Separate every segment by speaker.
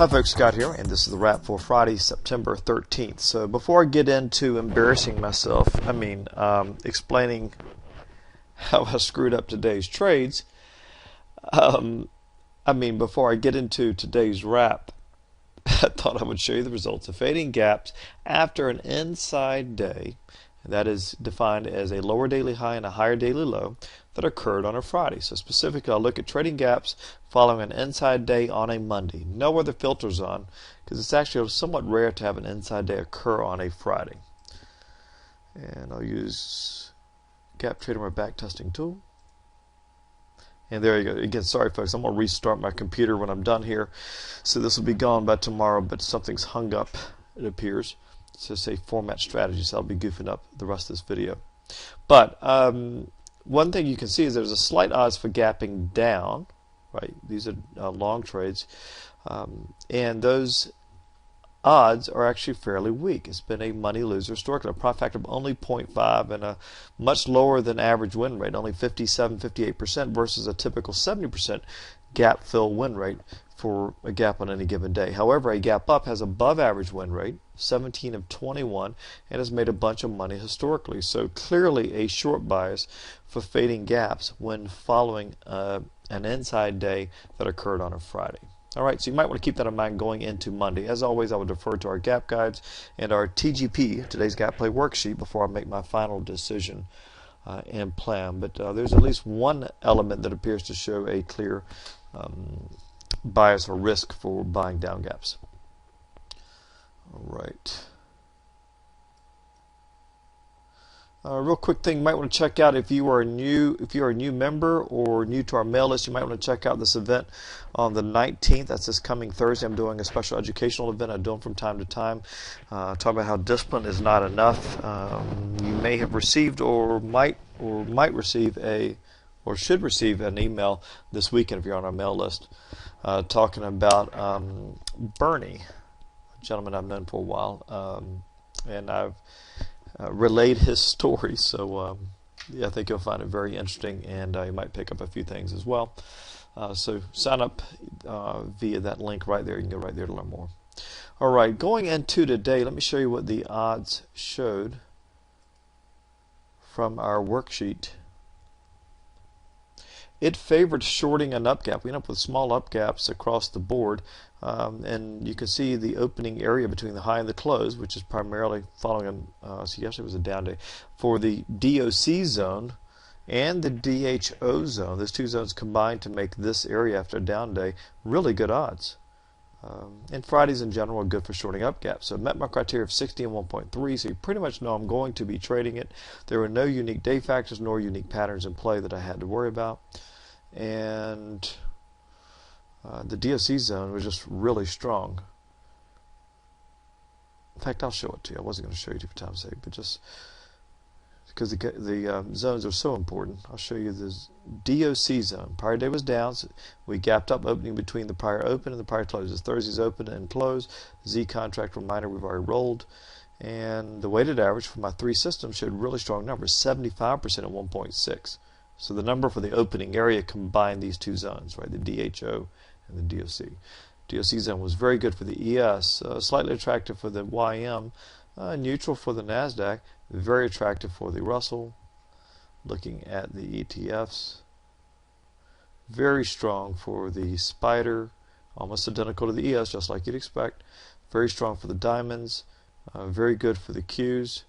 Speaker 1: Hi folks, Scott here, and this is the wrap for Friday, September 13th. So before I get into embarrassing myself, explaining how I screwed up today's trades, before I get into today's wrap, I thought I would show you the results of fading gaps after an inside day, that is defined as a lower daily high and a higher daily low, that occurred on a Friday. So specifically, I'll look at trading gaps following an inside day on a Monday. No other filters on, because it's actually somewhat rare to have an inside day occur on a Friday. And I'll use Gap Trader, my back testing tool. And there you go. Again, sorry folks, I'm going to restart my computer when I'm done here. So this will be gone by tomorrow, but something's hung up, it appears. So say format strategy, so I'll be goofing up the rest of this video. But one thing you can see is there's a slight odds for gapping down, right? These are long trades, and those odds are actually fairly weak. It's been a money loser historically, a profit factor of only 0.5 and a much lower than average win rate, only 57-58% versus a typical 70% gap fill win rate for a gap on any given day. However, a gap up has above average win rate, 17 of 21, and has made a bunch of money historically. So clearly a short bias for fading gaps when following an inside day that occurred on a Friday. All right, so you might want to keep that in mind going into Monday. As always, I would defer to our gap guides and our TGP, today's gap play worksheet, before I make my final decision and plan. But there's at least one element that appears to show a clear bias or risk for buying down gaps. All right. Real quick thing you might want to check out if you are a new member or new to our mail list, you might want to check out this event on the 19th. That's this coming Thursday. I'm doing a special educational event. I do them from time to time. Talk about how discipline is not enough. You may have received or might receive or should receive an email this weekend if you're on our mail list, talking about Bernie, a gentleman I've known for a while, and I've relayed his story, so I think you'll find it very interesting, and you might pick up a few things as well. So sign up via that link right there. You can go right there to learn more. All right, going into today, let me show you what the odds showed from our worksheet. It favored shorting an up gap. We end up with small up gaps across the board, and you can see the opening area between the high and the close, which is primarily following so yesterday was a down day for the DOC zone and the DHO zone. Those two zones combined to make this area after a down day really good odds. And Fridays in general are good for shorting up gaps. So it met my criteria of 60 and 1.3, so you pretty much know I'm going to be trading it. There were no unique day factors nor unique patterns in play that I had to worry about. And the DOC zone was just really strong. In fact, I'll show it to you. I wasn't going to show you for time's sake, but just because the zones are so important, I'll show you this DOC zone. Prior day was down, so we gapped up, opening between the prior open and the prior close. It's Thursday's open and close. Z contract reminder we've already rolled. And the weighted average for my three systems showed really strong numbers, 75% at 1.6. So the number for the opening area combined these two zones, right, the DHO and the DOC. DOC zone was very good for the ES, slightly attractive for the YM, neutral for the NASDAQ, very attractive for the Russell. Looking at the ETFs, very strong for the Spider, almost identical to the ES, just like you'd expect. Very strong for the Diamonds, very good for the Qs,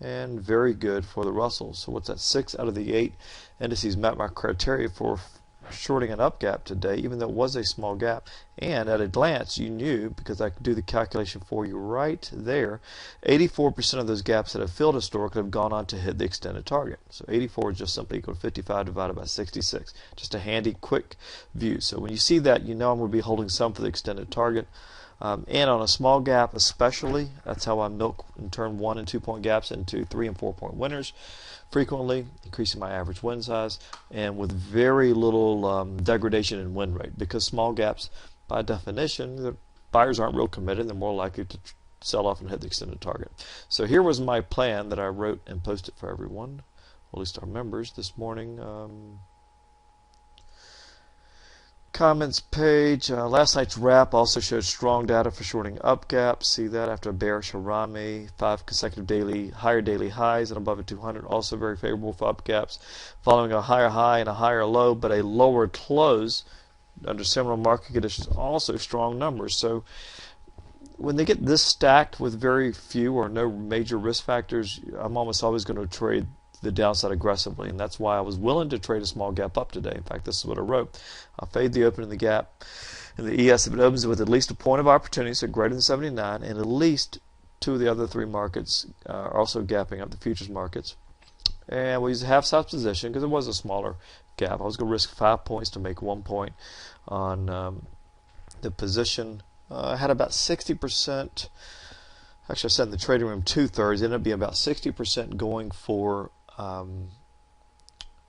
Speaker 1: and very good for the Russell. So what's that? 6 out of the 8 indices met my criteria for shorting an up gap today, even though it was a small gap. And at a glance, you knew, because I could do the calculation for you right there, 84% of those gaps that have filled historically have gone on to hit the extended target. So 84 is just simply equal to 55 divided by 66. Just a handy, quick view. So when you see that, you know I'm going to be holding some for the extended target. And on a small gap especially, that's how I milk and turn 1 and 2 point gaps into 3 and 4 point winners frequently, increasing my average win size, and with very little degradation in win rate, because small gaps, by definition, the buyers aren't real committed. They're more likely to sell off and hit the extended target. So here was my plan that I wrote and posted for everyone, or at least our members, this morning. comments page. Last night's wrap also showed strong data for shorting up gaps. See that after a bearish Harami, 5 consecutive higher daily highs and above a 200, also very favorable for up gaps. Following a higher high and a higher low, but a lower close under similar market conditions, also strong numbers. So when they get this stacked with very few or no major risk factors, I'm almost always going to trade the downside aggressively, and that's why I was willing to trade a small gap up today. In fact, this is what I wrote. I'll fade the open in the gap in the ES if it opens with at least a point of opportunity, so greater than 79, and at least 2 of the other 3 markets are also gapping up, the futures markets. And we'll use a half-size position because it was a smaller gap. I was going to risk 5 points to make 1 point on the position. I had about 60%. Actually, I said in the trading room 2/3. It ended up being about 60% going for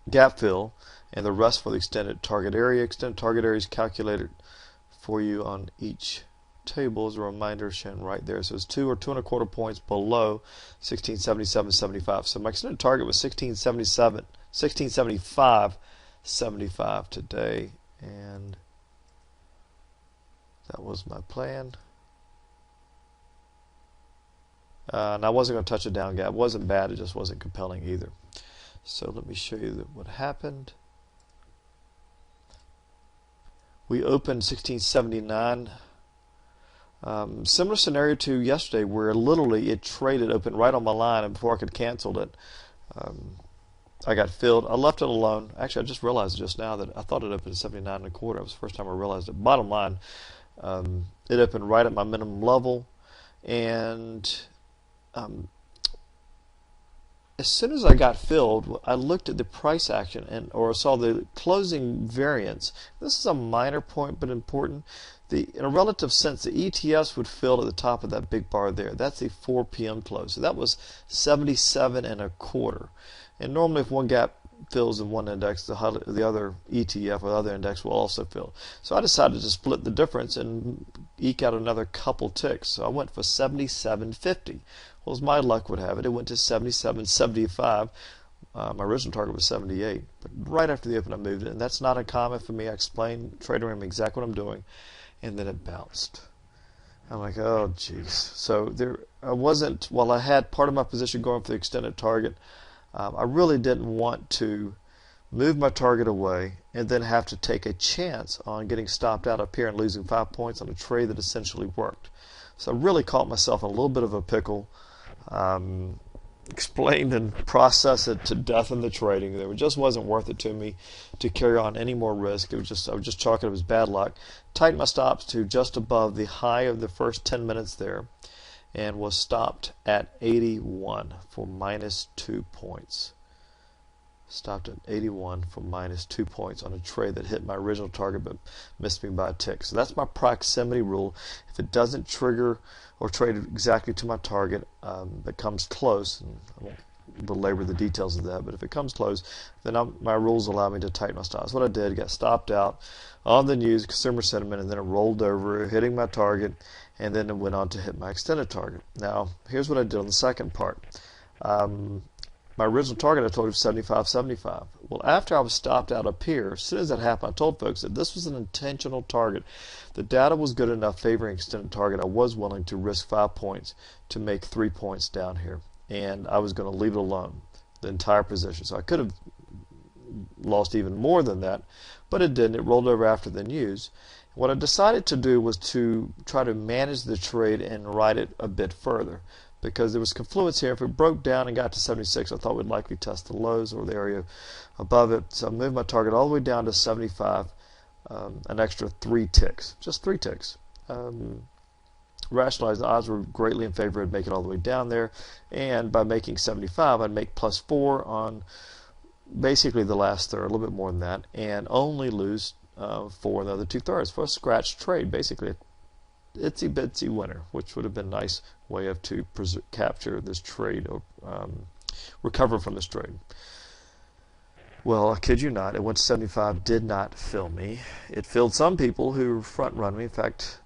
Speaker 1: gap fill, and the rest for the extended target area. Extended target area is calculated for you on each table as a reminder, shown right there. So it's 2 or 2.25 points below 1677.75. So my extended target was 1675.75 today, and that was my plan. And I wasn't going to touch a down gap. It wasn't bad, it just wasn't compelling either. So let me show you what happened. We opened 1679. Similar scenario to yesterday, where literally it traded, opened right on my line, and before I could cancel it, I got filled. I left it alone. Actually, I just realized just now that I thought it opened at 79.25. It was the first time I realized it. Bottom line, it opened right at my minimum level, and as soon as I got filled, I looked at the price action or saw the closing variance. This is a minor point but important. In a relative sense, the ETFs would fill at the top of that big bar there. That's a 4 p.m. close. So that was 77.25. And normally if one gap fills in one index, the other ETF or the other index will also fill. So I decided to split the difference and eke out another couple ticks. So I went for 77.50. Well, as my luck would have it, it went to 77.75. My original target was 78, but right after the open I moved it, and that's not uncommon for me. I explained trading room exactly what I'm doing, and then it bounced. I'm like, oh geez. So I wasn't, while I had part of my position going for the extended target, I really didn't want to move my target away and then have to take a chance on getting stopped out up here and losing 5 points on a trade that essentially worked. So I really caught myself in a little bit of a pickle. Explained and processed it to death in the trading. It just wasn't worth it to me to carry on any more risk. I was just chalking it as bad luck. Tightened my stops to just above the high of the first 10 minutes there, and was stopped at 81 for -2 points. Stopped at 81 for -2 points on a trade that hit my original target but missed me by a tick. So that's my proximity rule. If it doesn't trigger or trade exactly to my target, that comes close, and I won't belabor the details of that, but if it comes close, then my rules allow me to tighten my stops. What I did, got stopped out on the news, consumer sentiment, and then it rolled over, hitting my target, and then it went on to hit my extended target. Now, here's what I did on the second part. My original target, I told you, was 75.75. Well, after I was stopped out up here, as soon as that happened, I told folks that this was an intentional target. The data was good enough favoring extended target. I was willing to risk 5 points to make 3 points down here, and I was going to leave it alone, the entire position. So I could have lost even more than that, but it didn't. It rolled over after the news. What I decided to do was to try to manage the trade and ride it a bit further, because there was confluence here. If it broke down and got to 76, I thought we'd likely test the lows or the area above it. So I moved my target all the way down to 75, an extra 3 ticks, just 3 ticks. Rationalized the odds were greatly in favor. I'd make it all the way down there, and by making 75, I'd make +4 on basically the last third, a little bit more than that, and only lose 4 in the other 2/3 for a scratch trade, basically itsy bitsy winner, which would have been a nice way of to capture this trade or recover from this trade. Well, I kid you not, it went to 75, did not fill me. It filled some people who front run me. In fact,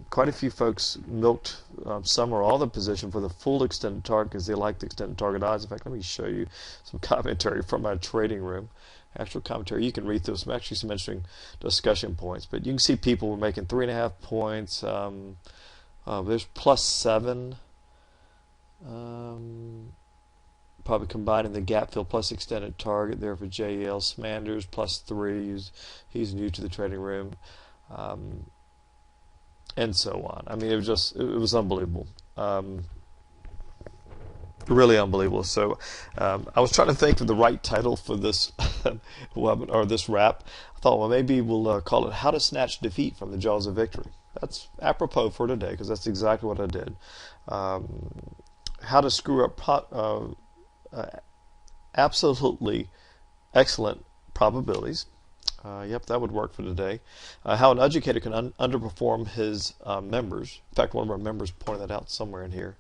Speaker 1: quite a few folks milked some or all the position for the full extended target because they like the extended target odds. In fact, let me show you some commentary from my trading room. Actual commentary, you can read through some interesting discussion points. But you can see people were making 3.5 points. There's +7. Probably combining the gap fill plus extended target there for JL Smanders +3. He's new to the trading room, and so on. I mean, it was unbelievable, really unbelievable. So I was trying to think of the right title for this webinar or this wrap. I thought, well, maybe we'll call it "How to Snatch Defeat from the Jaws of Victory." That's apropos for today because that's exactly what I did. How to screw up absolutely excellent probabilities. Yep, that would work for today. How an educator can underperform his members. In fact, one of our members pointed that out somewhere in here.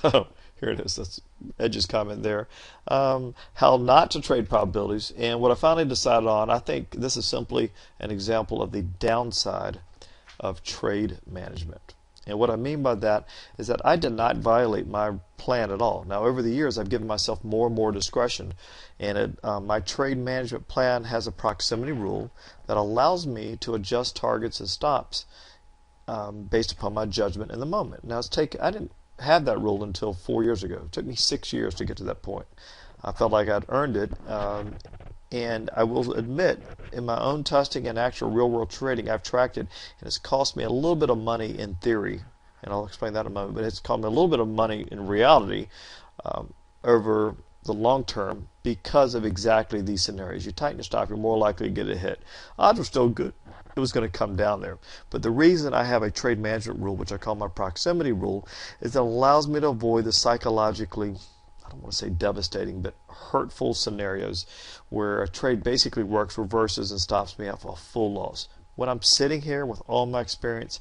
Speaker 1: Oh, here it is. That's Edge's comment there. How not to trade probabilities. And what I finally decided on, I think this is simply an example of the downside of trade management. And what I mean by that is that I did not violate my plan at all. Now, over the years, I've given myself more and more discretion. And my trade management plan has a proximity rule that allows me to adjust targets and stops based upon my judgment in the moment. Now, I didn't have that rule until 4 years ago. It took me 6 years to get to that point. I felt like I'd earned it. And I will admit, in my own testing and actual real-world trading, I've tracked it, and it's cost me a little bit of money in theory, and I'll explain that in a moment, but it's cost me a little bit of money in reality over the long term because of exactly these scenarios. You tighten your stop, you're more likely to get a hit. Odds were still good. It was going to come down there. But the reason I have a trade management rule, which I call my proximity rule, is that it allows me to avoid the psychologically, I don't want to say devastating, but hurtful scenarios where a trade basically works, reverses, and stops me out for a full loss. When I'm sitting here with all my experience,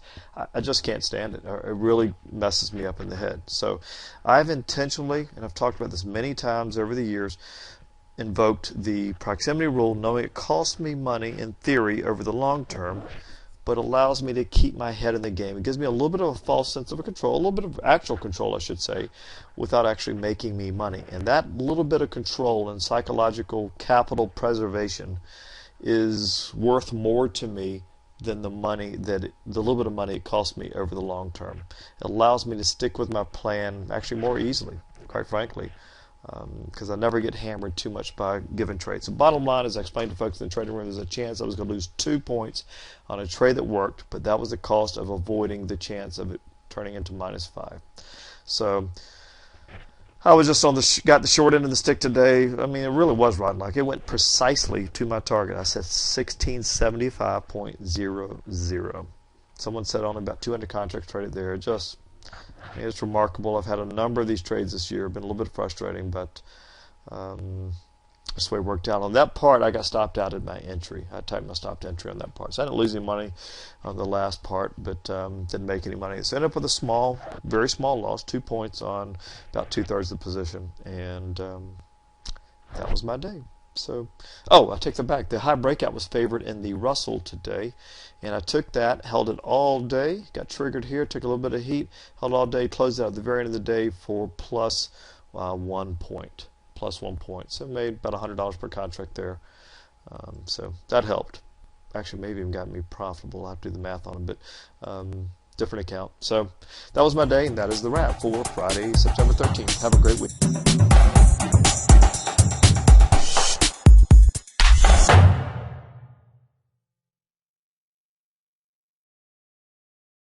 Speaker 1: I just can't stand it. It really messes me up in the head. So I've intentionally, and I've talked about this many times over the years, invoked the proximity rule, knowing it costs me money in theory over the long term, but allows me to keep my head in the game. It gives me a little bit of a false sense of control, a little bit of actual control, I should say, without actually making me money. And that little bit of control and psychological capital preservation is worth more to me than the little bit of money it costs me over the long term. It allows me to stick with my plan actually more easily, quite frankly, because I never get hammered too much by given trades. The bottom line, as I explained to folks in the trading room, there's a chance I was going to lose 2 points on a trade that worked, but that was the cost of avoiding the chance of it turning into -5. So I was just got the short end of the stick today. I mean, it really was rotten luck. It went precisely to my target. I said 1675.00. Someone said only about 200 contracts traded there. It's remarkable. I've had a number of these trades this year. Been a little bit frustrating, but that's the way it worked out. On that part, I got stopped out at my entry. I typed my stopped entry on that part. So I didn't lose any money on the last part, but didn't make any money. So I ended up with a very small loss, 2 points on about 2/3 of the position, and that was my day. So, I take that back. The high breakout was favored in the Russell today, and I took that, held it all day, got triggered here, took a little bit of heat, held all day, closed out at the very end of the day for plus 1 point. So made about $100 per contract there. So that helped. Actually, maybe even got me profitable. I'll have to do the math on it, but different account. So that was my day, and that is the wrap for Friday, September 13th. Have a great week.